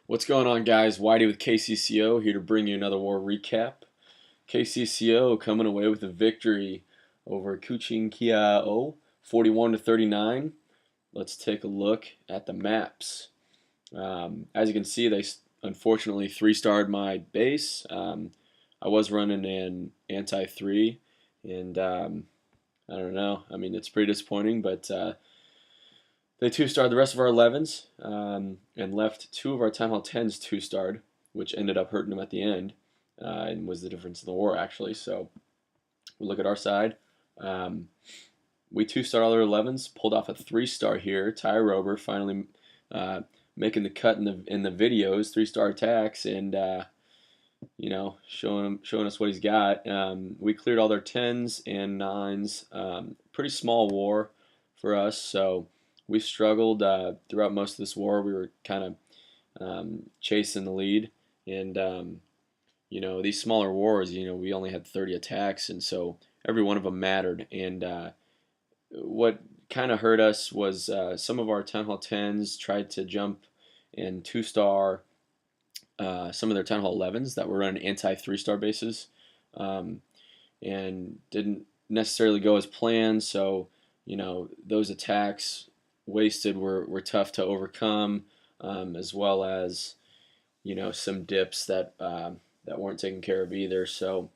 What's going on, guys? Whitey with KCCO here to bring you another war recap. KCCO coming away with a victory over kuching 41 to 39. Let's take a look at the maps. As you can see, they unfortunately three-starred my base. I was running an anti-3, and I don't know. I mean, it's pretty disappointing, but they two-starred the rest of our 11s and left two of our Town Hall 10s two-starred, which ended up hurting them at the end and was the difference in the war, actually. So we look at our side. We two-starred all our 11s, pulled off a three-star here. Tyrober finally making the cut in the videos, three-star attacks, and showing us what he's got. We cleared all their 10s and 9s. Pretty small war for us, so we struggled throughout most of this war. We were kind of chasing the lead, and these smaller wars, we only had 30 attacks, and so every one of them mattered. And what kind of hurt us was some of our Town Hall 10s tried to jump and two-star some of their Town Hall 11s that were running anti-three-star bases, and didn't necessarily go as planned. So those attacks wasted were tough to overcome, as well as some dips that weren't taken care of either. So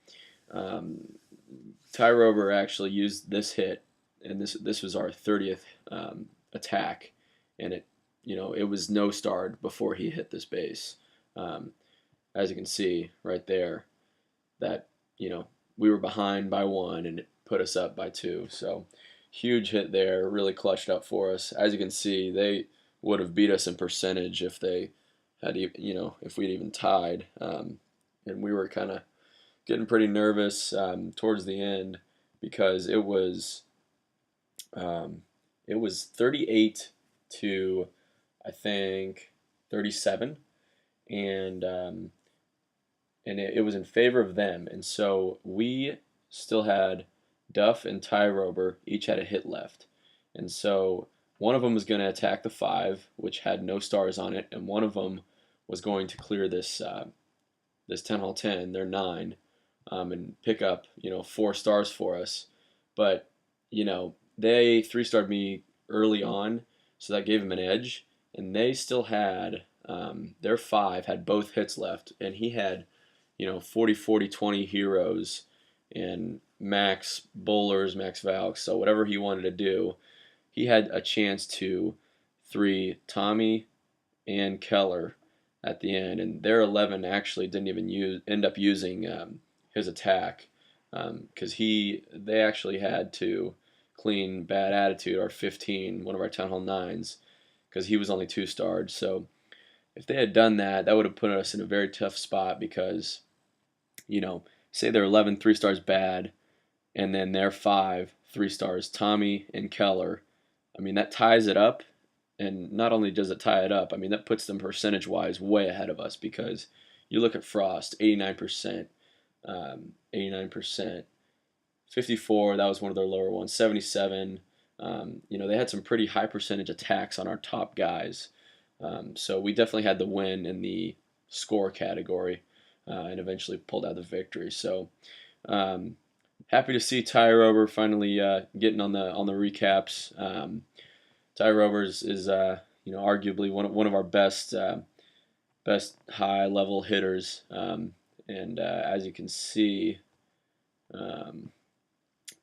Tyrober actually used this hit, and this was our 30th attack, and it was no starred before he hit this base. As you can see right there, that we were behind by 1 and it put us up by 2. So huge hit there, really clutched up for us. As you can see, they would have beat us in percentage if they had, if we'd even tied. And we were kind of getting pretty nervous towards the end because it was 38 to, I think, 37, and it was in favor of them. And so we still had Duff and Tyrober each had a hit left. And so one of them was going to attack the 5, which had no stars on it, and one of them was going to clear this Town Hall 10, their 9, and pick up 4 stars for us. But they 3-starred me early on, so that gave him an edge, and they still had their 5 had both hits left, and he had 40 40 20 heroes and max bowlers, max valks. So whatever he wanted to do, he had a chance to 3 Tommy and Keller at the end, and their 11 actually didn't even end up using his attack, because they actually had to clean Bad Attitude, our 15, one of our Town Hall 9s, because he was only 2-starred. So if they had done that, that would have put us in a very tough spot because, say their 11 3-stars bad, and then their 5 3-stars, Tommy and Keller. I mean, that ties it up, and not only does it tie it up, I mean, that puts them percentage-wise way ahead of us because you look at Frost, 89%, 89%, 54, that was one of their lower ones, 77. They had some pretty high percentage attacks on our top guys. So we definitely had the win in the score category, and eventually pulled out the victory. So happy to see Tyrober finally getting on the recaps. Tyrober is arguably one of our best high level hitters, and as you can see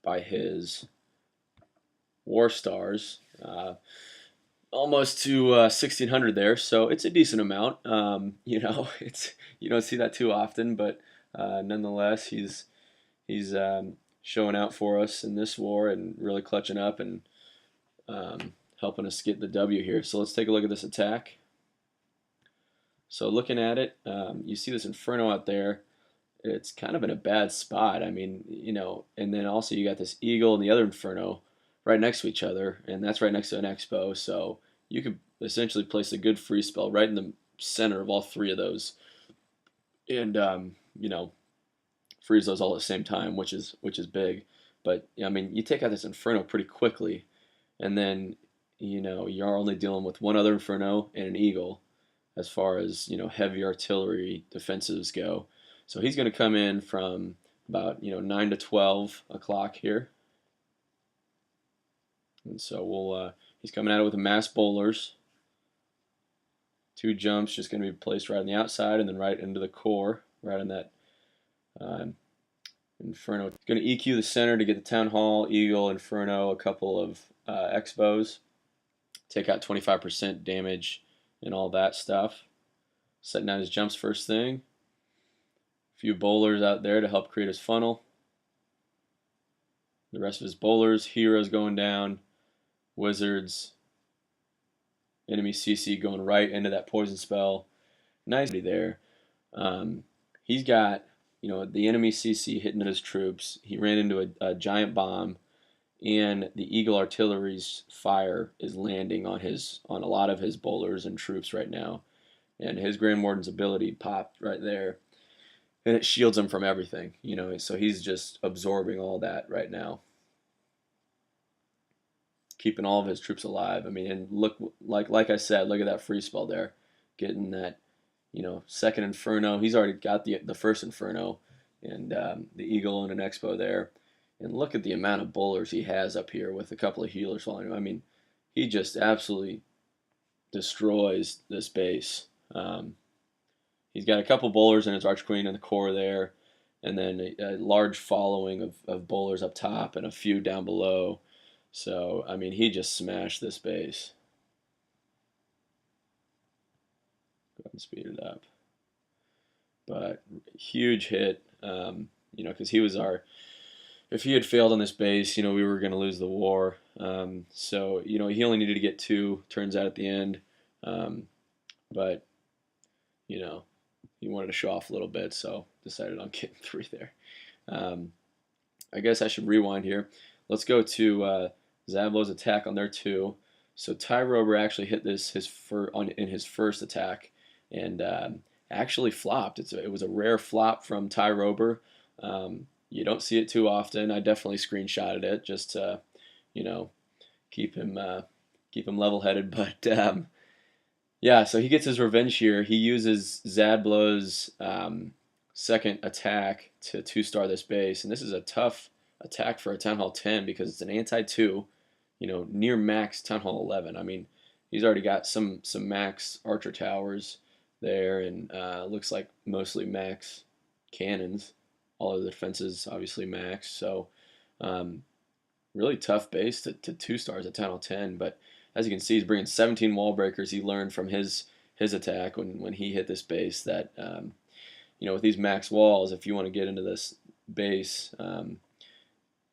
by his war stars. Almost to 1,600 there, so it's a decent amount. It's you don't see that too often, but nonetheless, he's showing out for us in this war and really clutching up and helping us get the W here. So let's take a look at this attack. So looking at it, you see this Inferno out there. It's kind of in a bad spot. I mean, and then also you got this Eagle and the other Inferno right next to each other, and that's right next to an Expo, so you could essentially place a good free spell right in the center of all 3 of those, and freeze those all at the same time, which is big. But I mean, you take out this Inferno pretty quickly, and then you're only dealing with one other Inferno and an Eagle, as far as heavy artillery defensives go. So he's going to come in from about 9 to 12 o'clock here, and so he's coming at it with a mass bowlers. 2 jumps just going to be placed right on the outside and then right into the core, right on that Inferno. It's going to EQ the center to get the Town Hall, Eagle, Inferno, a couple of Expos. Take out 25% damage and all that stuff. Setting down his jumps first thing. A few bowlers out there to help create his funnel. The rest of his bowlers, heroes going down, wizards, enemy CC going right into that poison spell. Nice there. He's got the enemy CC hitting his troops. He ran into a giant bomb, and the Eagle artillery's fire is landing on a lot of his bowlers and troops right now. And his Grand Warden's ability popped right there, and it shields him from everything. So he's just absorbing all that right now, keeping all of his troops alive. I mean, and look, like I said, look at that free spell there, getting that second Inferno. He's already got the first Inferno and the Eagle and an Expo there. And look at the amount of bowlers he has up here with a couple of healers following him. I mean, he just absolutely destroys this base. He's got a couple bowlers in his Archqueen in the core there, and then a large following of bowlers up top and a few down below. So, I mean, he just smashed this base. Go ahead and speed it up. But huge hit, because he was if he had failed on this base, we were going to lose the war. So, he only needed to get 2 turns out at the end. But, he wanted to show off a little bit, so decided on getting 3 there. I guess I should rewind here. Let's go to Zablo's attack on their 2. So Tyrober actually hit this in his first attack, and actually flopped. It was a rare flop from Tyrober. You don't see it too often. I definitely screenshotted it just to, keep him level-headed. But yeah, so he gets his revenge here. He uses Zablo's second attack to 2-star this base, and this is a tough attack for a Town Hall 10 because it's an anti-2, near max Town Hall 11. I mean, he's already got some max archer towers there, and looks like mostly max cannons. All of the defenses obviously max, so really tough base to 2 stars at Town Hall 10. But as you can see, he's bringing 17 wall breakers. He learned from his attack when he hit this base that with these max walls, if you want to get into this base,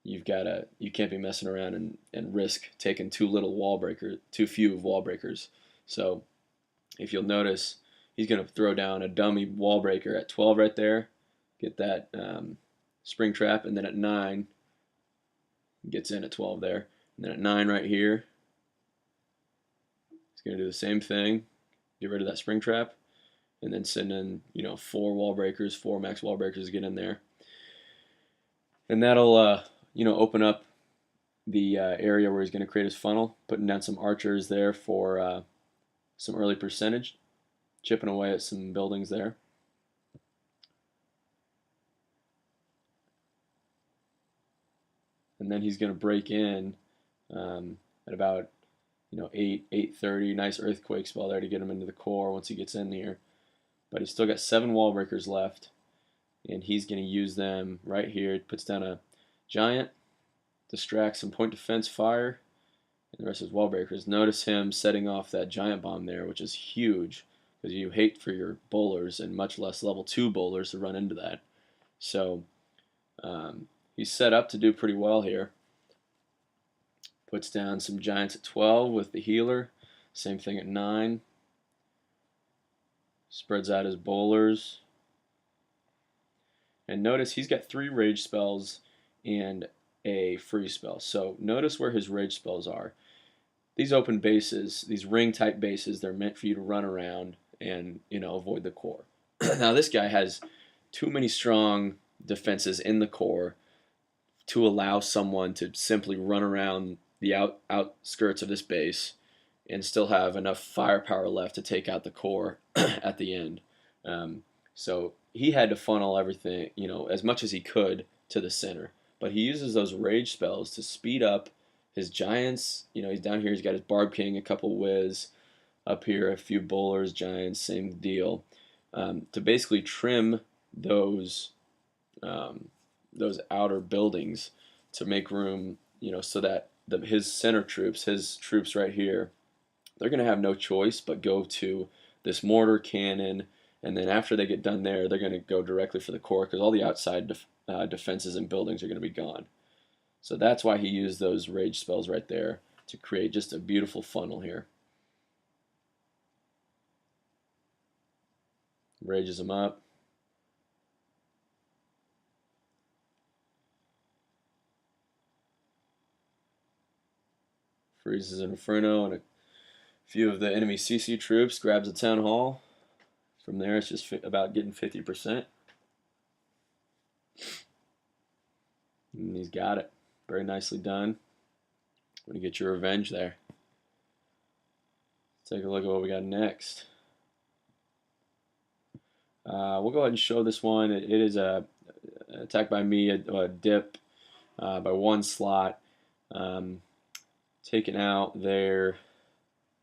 you can't be messing around and risk taking too few wall breakers. So if you'll notice, he's going to throw down a dummy wall breaker at 12 right there, get that spring trap, and then at 9 gets in at 12 there, and then at 9 right here he's going to do the same thing, get rid of that spring trap, and then send in 4 wall breakers, 4 max wall breakers to get in there, and that'll open up the area where he's going to create his funnel, putting down some archers there for some early percentage, chipping away at some buildings there. And then he's going to break in at about 8:30. Nice earthquake spell there to get him into the core once he gets in here. But he's still got 7 wall breakers left, and he's going to use them right here. He puts down a giant, distracts some point defense fire, and the rest of his wall breakers. Notice him setting off that giant bomb there, which is huge, because you hate for your bowlers and much less level 2 bowlers to run into that. So he's set up to do pretty well here. Puts down some giants at 12 with the healer. Same thing at 9. Spreads out his bowlers. And notice he's got 3 rage spells and a free spell. So notice where his rage spells are. These open bases, these ring type bases, they're meant for you to run around and avoid the core. Now this guy has too many strong defenses in the core to allow someone to simply run around the outskirts of this base and still have enough firepower left to take out the core at the end. So he had to funnel everything, as much as he could to the center. But he uses those rage spells to speed up his giants. He's down here. He's got his Barb King, a couple Wiz. Up here, a few bowlers, giants, same deal. To basically trim those outer buildings to make room, so that his center troops, his troops right here, they're going to have no choice but go to this mortar cannon, and then after they get done there, they're going to go directly for the core because all the outside defenses and buildings are going to be gone. So that's why he used those rage spells right there to create just a beautiful funnel here. Rages them up. Freezes an Inferno and a few of the enemy CC troops, grabs a Town Hall. From there, it's just about getting 50%. And he's got it. Very nicely done. When you get your revenge there. Take a look at what we got next. We'll go ahead and show this one. It is a attack by me, a dip by one slot. Taken out there.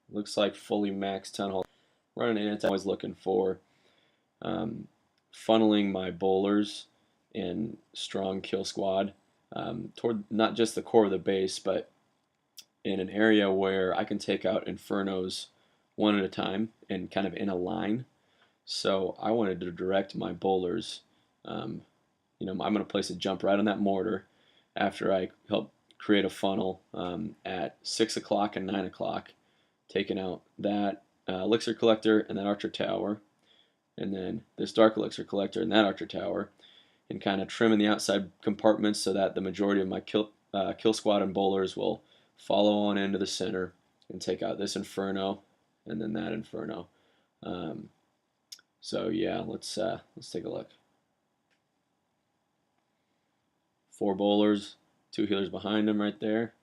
Looks like fully maxed Town Hall. Running in, I'm always looking for funneling my bowlers and strong kill squad toward not just the core of the base, but in an area where I can take out Infernos one at a time and kind of in a line. So I wanted to direct my bowlers. I'm going to place a jump right on that mortar after I help create a funnel at 6 o'clock and 9 o'clock, taking out that elixir collector and that archer tower, and then this dark elixir collector and that archer tower, and kind of trimming the outside compartments so that the majority of my kill squad and bowlers will follow on into the center and take out this Inferno and then that Inferno. So yeah, let's take a look. 4 bowlers, 2 healers behind them right there.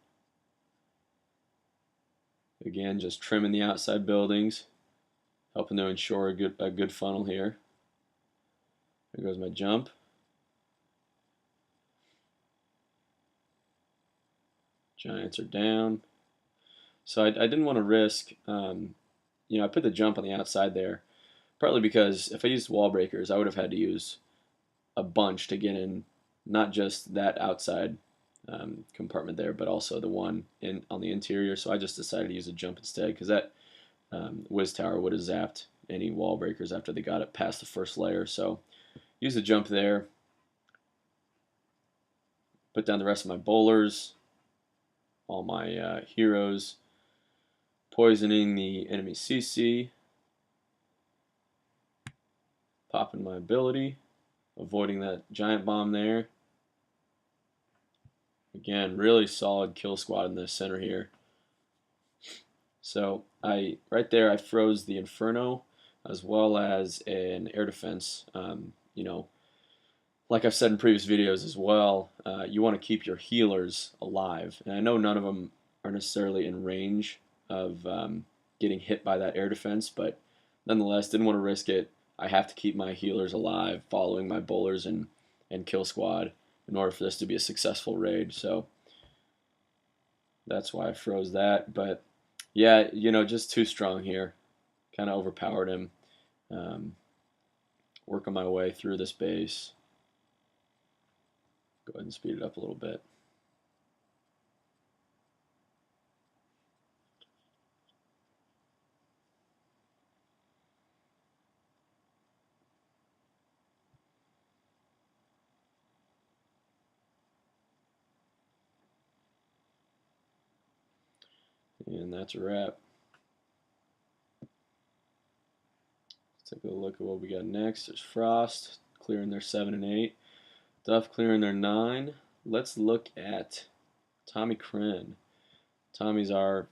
Again, just trimming the outside buildings, helping to ensure a good funnel here. There goes my jump. Giants are down. So I didn't want to risk, I put the jump on the outside there, partly because if I used wall breakers, I would have had to use a bunch to get in, not just that outside compartment there, but also the one on the interior. So I just decided to use a jump instead, because that Wiz Tower would have zapped any wall breakers after they got it past the first layer. So use the jump there. Put down the rest of my bowlers, all my heroes, poisoning the enemy CC, popping my ability, avoiding that giant bomb there. Again, really solid kill squad in the center here. So right there I froze the Inferno as well as an air defense. Like I've said in previous videos as well, you want to keep your healers alive. And I know none of them are necessarily in range of getting hit by that air defense, but nonetheless, didn't want to risk it. I have to keep my healers alive, following my bowlers and kill squad in order for this to be a successful raid. So that's why I froze that. But yeah, just too strong here. Kind of overpowered him. Working my way through this base. Go ahead and speed it up a little bit. And that's a wrap. Let's take a look at what we got next. There's Frost clearing their 7 and 8. Duff clearing their 9. Let's look at Tommy Kren. Tommy's our,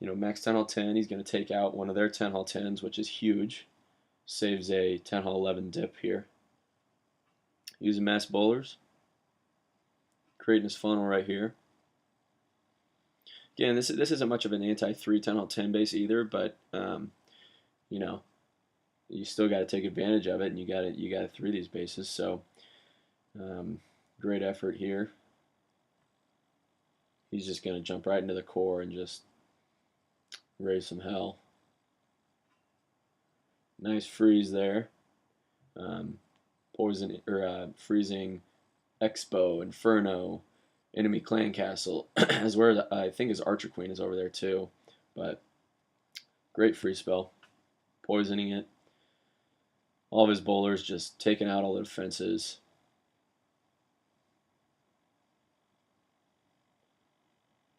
max 10 hall 10. He's going to take out one of their 10 hall 10s, which is huge. Saves a 10 hall 11 dip here. Using mass bowlers. Creating his funnel right here. Again, this isn't much of an anti-3 10 10 base either, but you know, you still got to take advantage of it, and you got to 3 these bases. So great effort here. He's just going to jump right into the core and just raise some hell. Nice freeze there. Poison or freezing Expo, Inferno, enemy clan castle, as well as I think his Archer Queen is over there too. But great free spell, poisoning it. All of his bowlers just taking out all the defenses.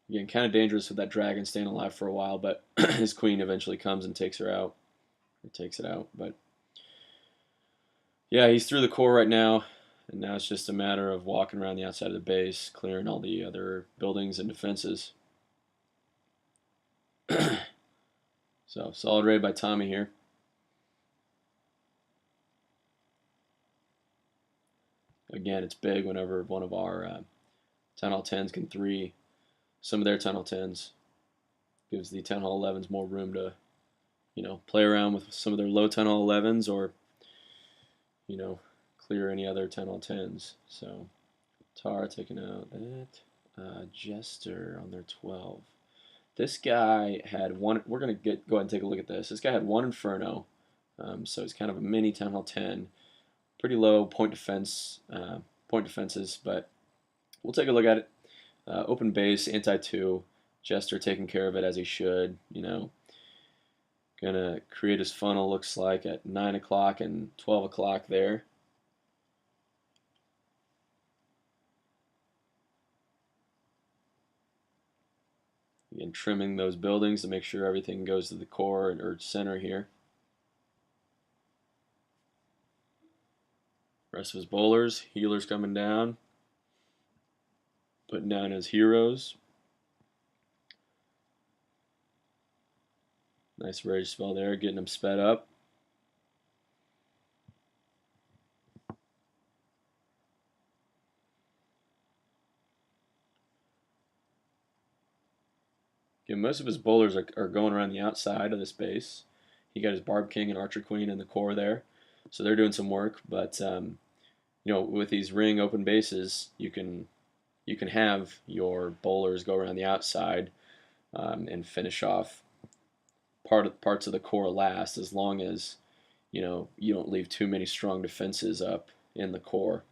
Again, kind of dangerous with that dragon staying alive for a while, but his queen eventually comes and takes her out. Or takes it out, but yeah, he's through the core right now, and now it's just a matter of walking around the outside of the base, clearing all the other buildings and defenses. So, solid raid by Tommy here. Again, it's big whenever one of our 10 all 10s can 3 some of their 10 all 10s. Gives the 10 all 11s more room to, play around with some of their low 10 all 11s, or, clear any other 10 all 10s. So, Tar taking out that. Jester on their 12. This guy had one. We're going to go ahead and take a look at this. This guy had 1 Inferno, so it's kind of a mini 10 all 10. Pretty low point defenses, but we'll take a look at it. Open base, anti-2. Jester taking care of it as he should. Gonna create his funnel, looks like, at 9 o'clock and 12 o'clock there. Again, trimming those buildings to make sure everything goes to the core or center here. Rest of his bowlers, healers coming down. Putting down his heroes. Nice rage spell there, getting him sped up. Again, most of his bowlers are going around the outside of this base. He got his Barb King and Archer Queen in the core there, so they're doing some work. But with these ring open bases, you can have your bowlers go around the outside and finish off parts of the core last, as long as you don't leave too many strong defenses up in the core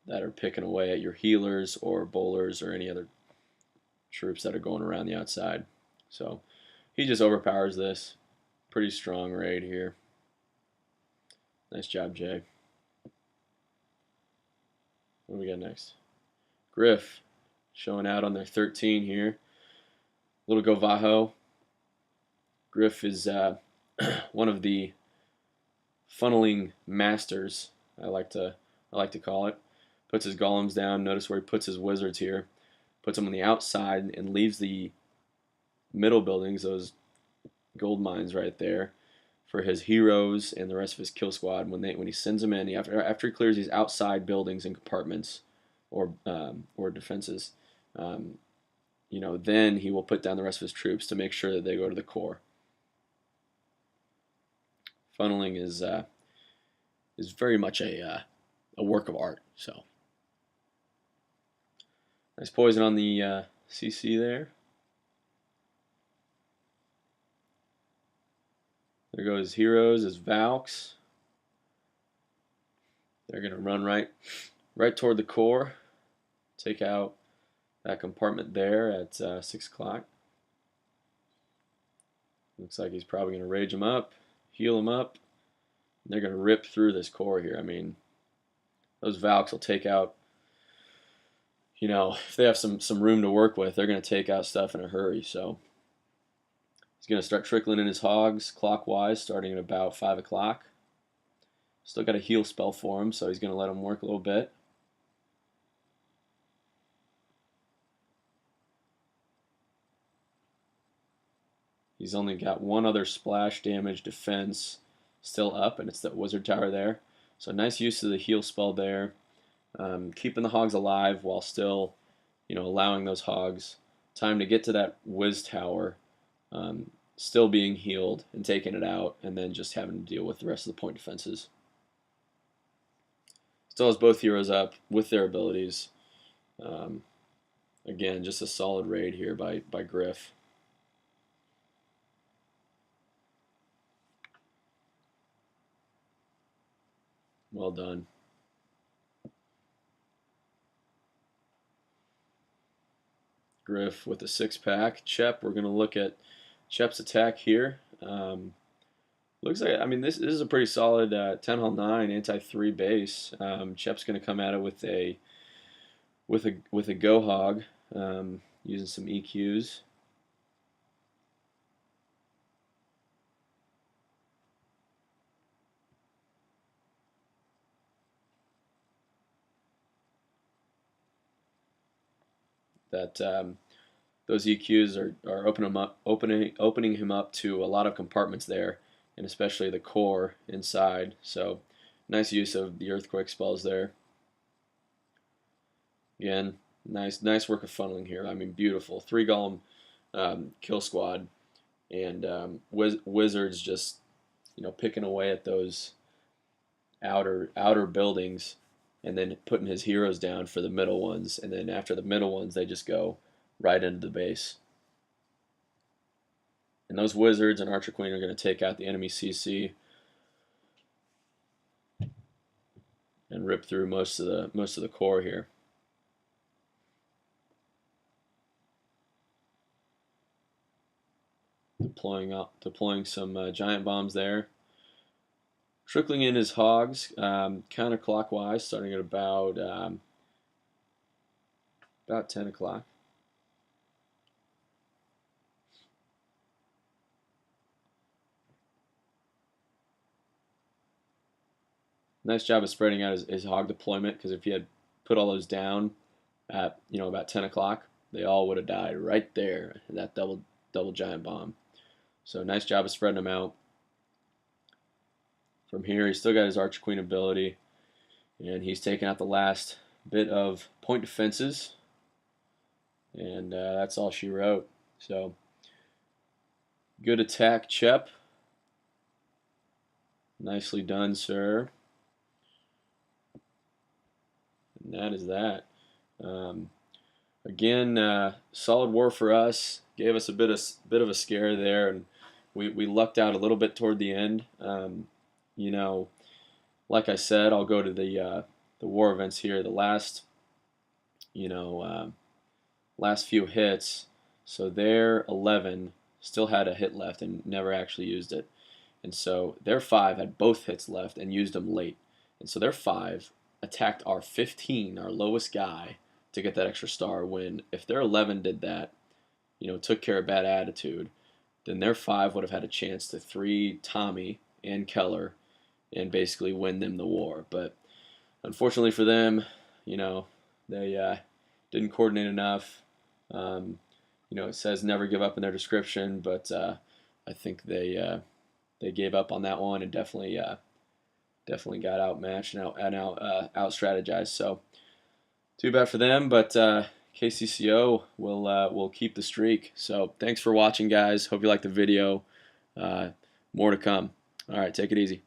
that are picking away at your healers or bowlers or any other troops that are going around the outside. So he just overpowers this. Pretty strong raid here. Nice job, Jay. What do we got next? Griff showing out on their 13 here. Little Govajo. Griff is one of the funneling masters, I like to call it. Puts his golems down. Notice where he puts his wizards here. Puts them on the outside and leaves the middle buildings, those gold mines right there, for his heroes and the rest of his kill squad. When he sends them in, after he clears these outside buildings and compartments or defenses, then he will put down the rest of his troops to make sure that they go to the core. Funneling is very much a work of art. So nice poison on the CC there. There goes his heroes, his Valks. They're gonna run right toward the core. Take out that compartment there at 6 o'clock. Looks like he's probably gonna rage him up, heal him up. They're gonna rip through this core here. I mean, those Valks will take out. If they have some room to work with, they're gonna take out stuff in a hurry. So he's gonna start trickling in his hogs clockwise, starting at about 5 o'clock. Still got a heal spell for him, so he's gonna let him work a little bit. He's only got one other splash damage defense still up, and it's that wizard tower there. So nice use of the heal spell there, keeping the hogs alive while still, allowing those hogs time to get to that whiz tower, still being healed and taking it out, and then just having to deal with the rest of the point defenses. Still has both heroes up with their abilities. Again, just a solid raid here by Griff. Well done. Griff with a 6-pack. Chep, we're going to look at Chep's attack here. Looks like, I mean, this is a pretty solid 10 hull 9 anti-3 base. Chep's going to come at it with a go hog, using some EQs. That those EQs are opening him up to a lot of compartments there, and especially the core inside. So nice use of the earthquake spells there. Again, nice work of funneling here. I mean, beautiful 3 golem kill squad, and wizards just picking away at those outer buildings, and then putting his heroes down for the middle ones, and then after the middle ones they just go right into the base. And those wizards and Archer Queen are going to take out the enemy CC and rip through most of the core here. Deploying some giant bombs there. Trickling in his hogs counterclockwise, starting at about 10 o'clock. Nice job of spreading out his hog deployment, because if he had put all those down at about 10 o'clock, they all would have died right there in that double giant bomb. So nice job of spreading them out. From here, he's still got his Archer Queen ability, and he's taking out the last bit of point defenses, and that's all she wrote. So good attack, Chep. Nicely done, sir. And that is that. Again, solid war for us. Gave us a bit of a scare there, and we lucked out a little bit toward the end. Like I said, I'll go to the war events here. The last last few hits. So their 11 still had a hit left and never actually used it, and so their 5 had both hits left and used them late, and so their 5 attacked our 15, our lowest guy, to get that extra star. When if their 11 did that, took care of bad attitude, then their 5 would have had a chance to 3 Tommy and Keller and basically win them the war. But unfortunately for them, they didn't coordinate enough. It says never give up in their description, but I think they gave up on that one, and definitely got outmatched and out strategized. So too bad for them, but KCCO will keep the streak. So thanks for watching, guys. Hope you liked the video. More to come. All right, take it easy.